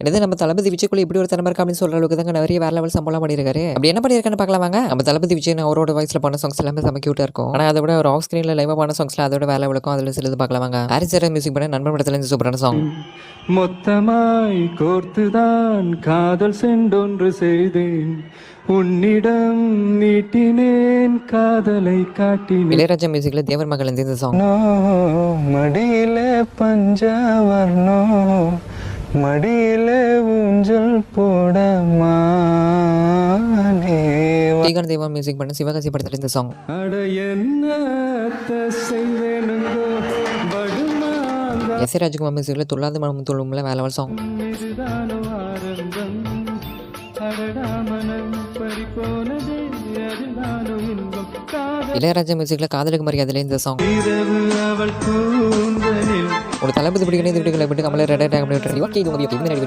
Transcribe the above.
என்னது நம்ம தளபதி விஜய்க்குள்ள இப்படி ஒரு திறமை இருக்கா அப்படின்னு சொல்ற அளவுக்கு தாங்க நிறைய வேற லெவல் சம்பளம் பண்ணியிருக்காரு. அப்படி என்ன பண்ணியிருக்கான்னு பார்க்கலாம் வாங்க. நம்ம தளபதி விஜய் அவரோட வாய்ஸ்ல பண்ண சாங்ஸ் எல்லாமே செம கியூட்டா இருக்கும். ஆனா அதை விட ஒரு ஆஃப் ஸ்கிரீன்ல லைவா பண்ண சாங்ஸ்ல அதோட வேற லெவலுக்கும் அதுல சிலது பார்க்கலாம் வாங்க. ஹாரிஸ் ஜெயராஜ் மியூசிக் பண்ண நண்பன் படத்துல இருந்து சூப்பரான சாங். மொத்தமாய் கோர்த்துதான் காதல் சென்றொன்று செய்தேன், உன்னிடம் நீட்டினேன் காதலை காட்டினேன். இளையராஜா மியூசிக்ல தேவர் மகள் இந்த சாங். மடியில பஞ்சவர்ணோ மடியில ஊஞ்சல் போடமா ஸ்ரீகாந்த் தேவா மியூசிக் பண்ண சிவகாசி படத்துல இந்த சாங். அட என்ன செய்வேனுங்கோ எஸ் ஏ ராஜ்குமார் மியூசிக்ல துள்ளாத மனம் துள்ளும்ல வேற லெவல் சாங். இளையராஜா மியூசிக்ல காதலுக்கு மரியாதையில இந்த சாங். ஒரு தளபதி பிடிக்கணும் இந்த வீடியோக்களை விட்டு கமலை ரெட் டேக் பண்ணி விட்டுருக்கீங்க. ஓகே இது உங்களுக்கு